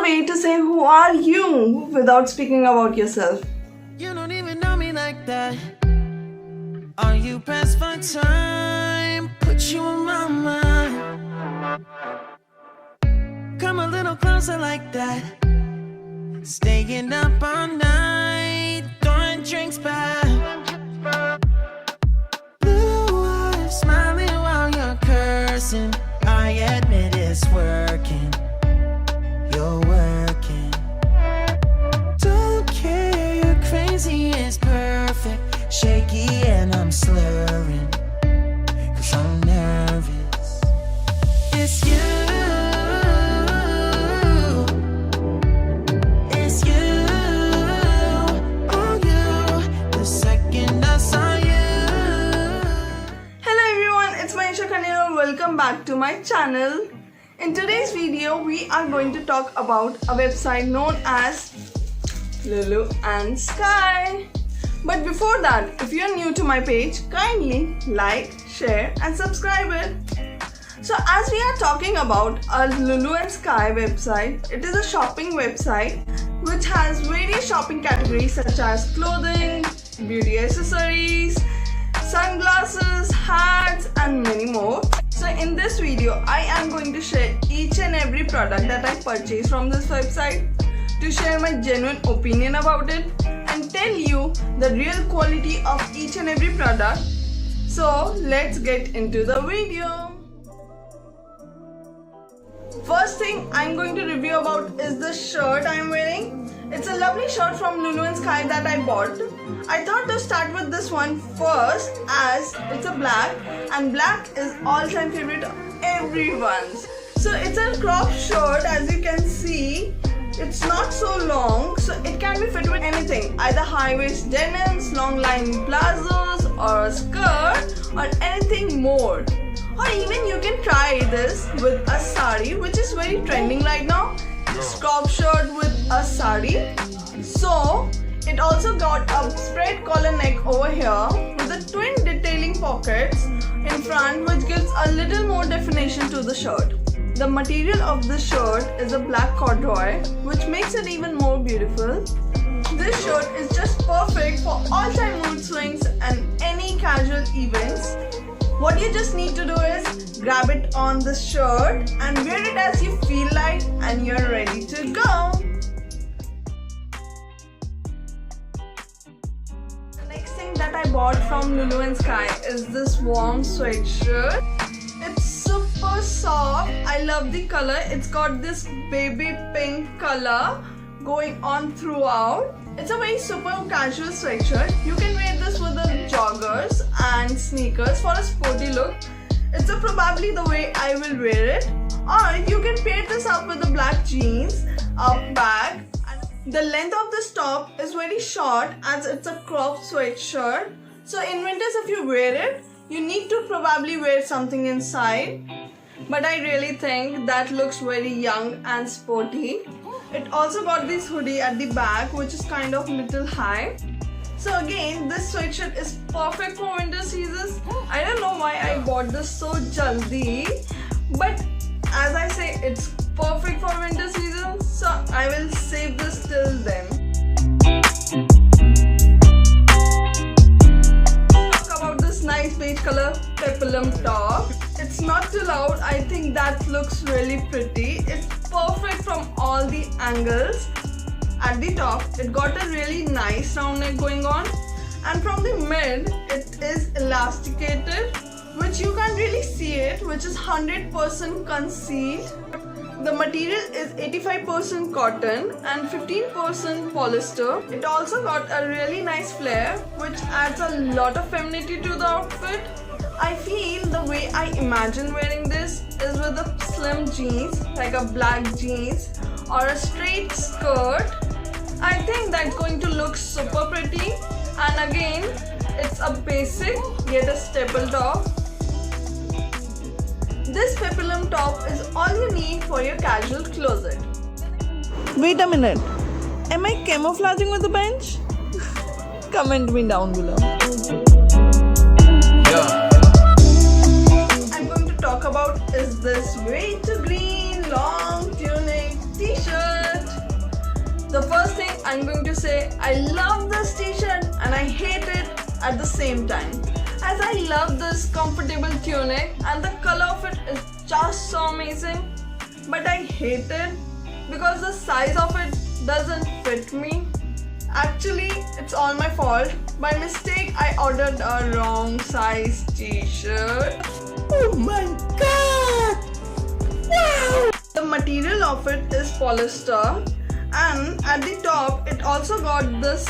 way to say who are you without speaking about yourself. You don't even know me like that. Are you pressed for time? Put you in my mind. Come a little closer like that. Staying up all night, throwing drinks back. Blue eyes smiling while you're cursing. I admit it's working. You're working. Don't care, you're crazy, it's perfect. Shaky and I'm slurring, 'cause I'm nervous. It's you. It's you. Oh, you. The second I saw you. Hello everyone, it's Manisha Khanera. Welcome back to my channel. In today's video, we are going to talk about a website known as Lulu and Sky. But before that, if you're new to my page, kindly like, share and subscribe it. So as we are talking about a Lulu and Sky website, it is a shopping website which has various shopping categories such as clothing, beauty accessories, sunglasses, hats and many more. So in this video, I am going to share each and every product that I purchased from this website, to share my genuine opinion about it and tell you the real quality of each and every product. So let's get into the video. First thing I'm going to review about is the shirt I'm wearing. It's a lovely shirt from Lulu and Sky that I bought. I thought to start with this one first as it's a black and black is all-time favorite of everyone's. So it's a crop shirt, as you can see. It's not so long, so it can be fit with anything, either high-waist denims, long line plazos or a skirt or anything more. Or even you can try this with a sari, which is very trending right now. Crop shirt with a sari. So it also got a spread collar neck over here with the twin detailing pockets in front, which gives a little more definition to the shirt. The material of this shirt is a black corduroy, which makes it even more beautiful. This shirt is just perfect for all-time mood swings and any casual events. What you just need to do is grab it on the shirt and wear it as you feel like and you're ready to go. The next thing that I bought from Lulu and Sky is this warm sweatshirt. It's super soft. I love the color. It's got this baby pink color going on throughout. It's a very super casual sweatshirt. You can wear this with the joggers and sneakers for a sporty look. It's probably the way I will wear it. Or you can pair this up with the black jeans, a bag. The length of this top is very short as it's a crop sweatshirt. So in winters if you wear it, you need to probably wear something inside. But I really think that looks very young and sporty. It also got this hoodie at the back, which is kind of little high. So again, this sweatshirt is perfect for winter seasons. I don't know why I bought this so jaldi, but as I say, it's perfect for winter seasons, so I will save this till then. Talk about this nice beige color peplum top. It's not too loud. I think that looks really pretty. It's perfect from all the angles. At the top, it got a really nice round neck going on, and from the mid, it is elasticated, which you can't really see it, which is 100% concealed. The material is 85% cotton and 15% polyester. It also got a really nice flare, which adds a lot of femininity to the outfit. I feel the way I imagine wearing this is with a slim jeans, like a black jeans or a straight skirt. I think that's going to look super pretty, and again, it's a basic yet a staple top. This peplum top is all you need for your casual closet. Wait a minute, am I camouflaging with the bench? Comment me down below. Yeah. I'm going to talk about is this way too green long tunic t-shirt. The first thing I'm going to say, I love this t-shirt and I hate it at the same time. As I love this comfortable tunic and the color of it is just so amazing. But I hate it because the size of it doesn't fit me. Actually, it's all my fault. By mistake, I ordered a wrong size t-shirt. Oh my god! Wow! The material of it is polyester. And at the top, it also got this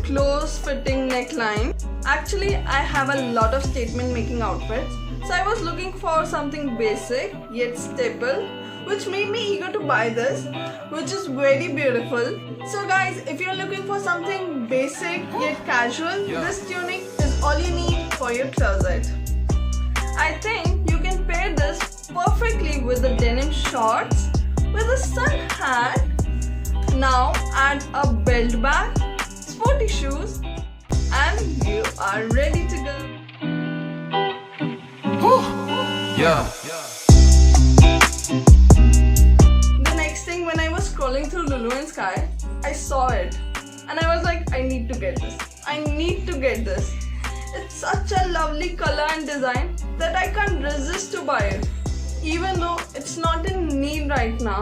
close fitting neckline. Actually, I have a lot of statement making outfits. So I was looking for something basic yet staple, which made me eager to buy this, which is very beautiful. So guys, if you're looking for something basic yet casual, this tunic is all you need for your closet. I think you can pair this perfectly with the denim shorts, with a sun hat. Now add a belt bag, sporty shoes, and you are ready to go. Yeah. The next thing, when I was scrolling through Lulu and Sky, I saw it and I was like, I need to get this. I need to get this. It's such a lovely color and design that I can't resist to buy it, even though it's not in need right now.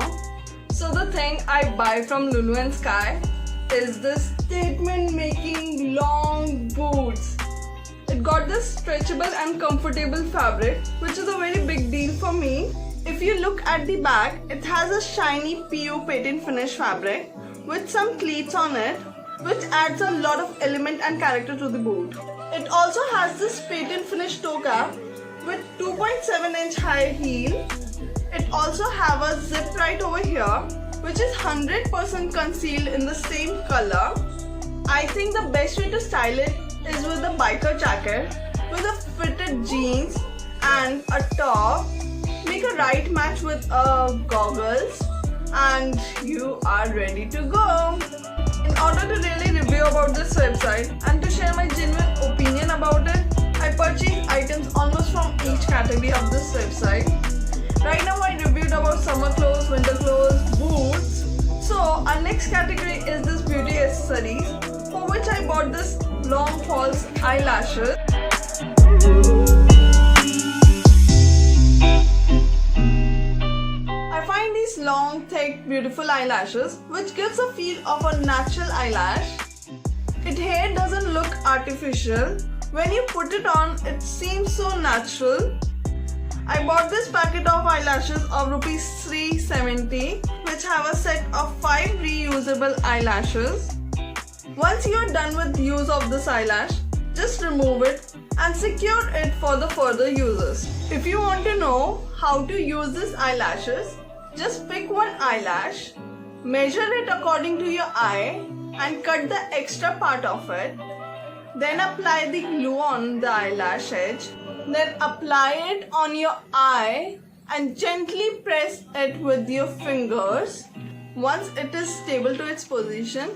So the thing I buy from Lulu and Sky is this statement making long boots. It got this stretchable and comfortable fabric, which is a very big deal for me. If you look at the back, it has a shiny PU patent finish fabric with some pleats on it, which adds a lot of element and character to the boot. It also has this patent finish toe cap with 2.7-inch high heel. It also have a zip right over here, which is 100% concealed in the same color. I think the best way to style it is with a biker jacket with a fitted jeans and a top. Make a right match with goggles and you are ready to go. In order to really review about this website and to share my genuine opinion about it, I purchased items almost from each category of this website. Right now I reviewed about summer clothes, winter clothes, boots. So our next category is this beauty accessories, for which I bought this long false eyelashes. I find these long, thick, beautiful eyelashes, which gives a feel of a natural eyelash. Its hair doesn't look artificial. When you put it on, it seems so natural. I bought this packet of eyelashes of rupees 370, which have a set of 5 reusable eyelashes. Once you are done with use of this eyelash, just remove it and secure it for the further uses. If you want to know how to use these eyelashes, just pick one eyelash, measure it according to your eye and cut the extra part of it. Then apply the glue on the eyelash edge. Then apply it on your eye and gently press it with your fingers. Once it is stable to its position,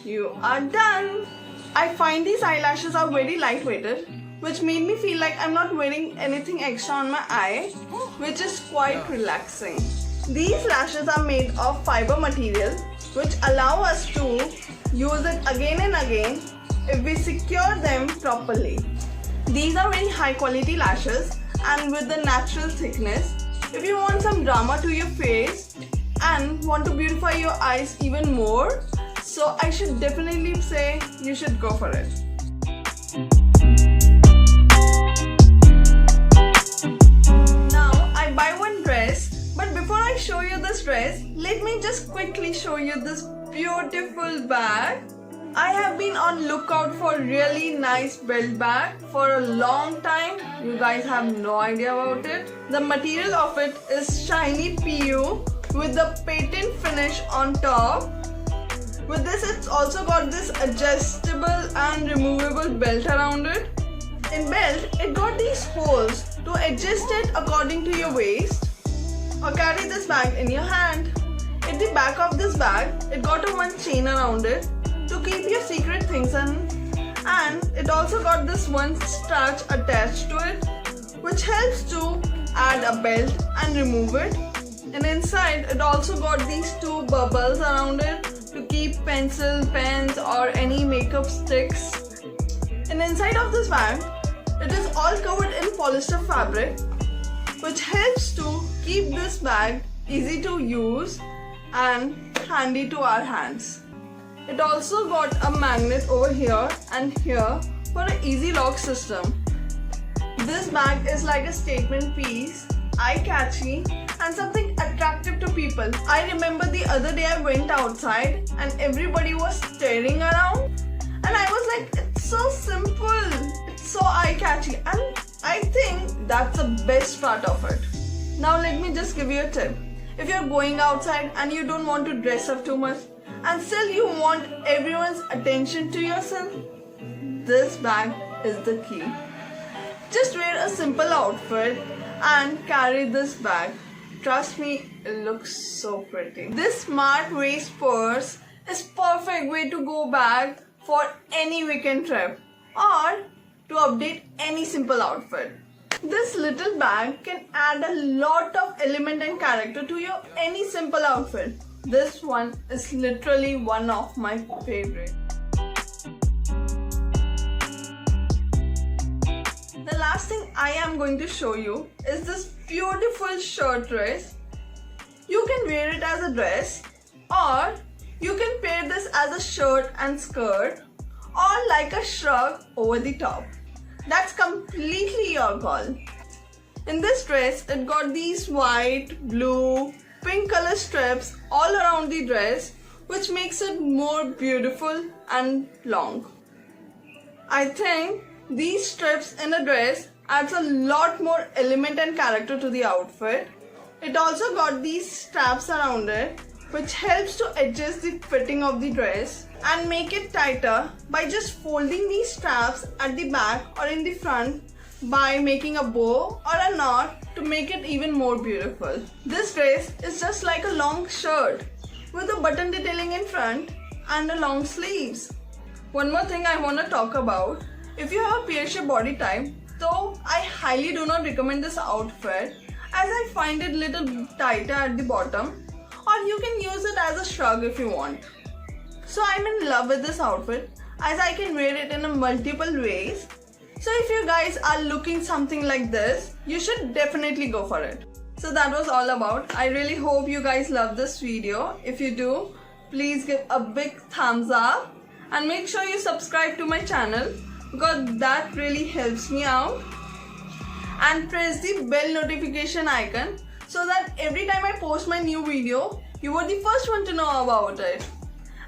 you are done. I find these eyelashes are very lightweighted, which made me feel like I'm not wearing anything extra on my eye, which is quite relaxing. These lashes are made of fiber material, which allow us to use it again and again if we secure them properly. These are very high quality lashes and with the natural thickness. If you want some drama to your face and want to beautify your eyes even more, so I should definitely say you should go for it. Now I buy one dress, but before I show you this dress, let me just quickly show you this beautiful bag. I have been on lookout for really nice belt bag for a long time. You guys have no idea about it. The material of it is shiny PU with the patent finish on top. With this, it's also got this adjustable and removable belt around it. In belt, it got these holes to adjust it according to your waist or carry this bag in your hand. At the back of this bag, it got a one chain around it to keep your secret things in, and it also got this one starch attached to it, which helps to add a belt and remove it. And inside, it also got these two bubbles around it, to keep pencils, pens or any makeup sticks. And inside of this bag, it is all covered in polyester fabric, which helps to keep this bag easy to use and handy to our hands. It also got a magnet over here and here for an easy lock system. This bag is like a statement piece, eye-catchy and something attractive to people. I remember the other day I went outside and everybody was staring around and I was like, it's so simple, it's so eye-catchy, and I think that's the best part of it. Now let me just give you a tip. If you're going outside and you don't want to dress up too much and still you want everyone's attention to yourself, this bag is the key. Just wear a simple outfit and carry this bag. Trust me, it looks so pretty. This smart waist purse is perfect way to go bag for any weekend trip or to update any simple outfit. This little bag can add a lot of element and character to your any simple outfit. This one is literally one of my favorite. The last thing I am going to show you is this beautiful shirt dress. You can wear it as a dress or you can pair this as a shirt and skirt or like a shrug over the top. That's completely your call. In this dress, it got these white, blue, pink color strips all around the dress, which makes it more beautiful and long. I think these strips in a dress adds a lot more element and character to the outfit. It also got these straps around it, which helps to adjust the fitting of the dress and make it tighter by just folding these straps at the back or in the front by making a bow or a knot to make it even more beautiful. This dress is just like a long shirt with a button detailing in front and a long sleeves. One more thing I want to talk about. If you have a pear-shaped body type, though I highly do not recommend this outfit as I find it little tighter at the bottom, or you can use it as a shrug if you want. So I'm in love with this outfit as I can wear it in a multiple ways. So if you guys are looking something like this, you should definitely go for it. So that was all about. I really hope you guys love this video. If you do, please give a big thumbs up and make sure you subscribe to my channel because that really helps me out. And press the bell notification icon so that every time I post my new video, you are the first one to know about it.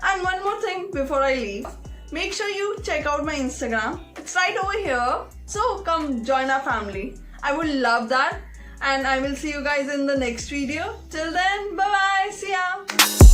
And one more thing before I leave, make sure you check out my Instagram. It's right over here. So come join our family. I would love that. And I will see you guys in the next video. Till then, bye bye. See ya.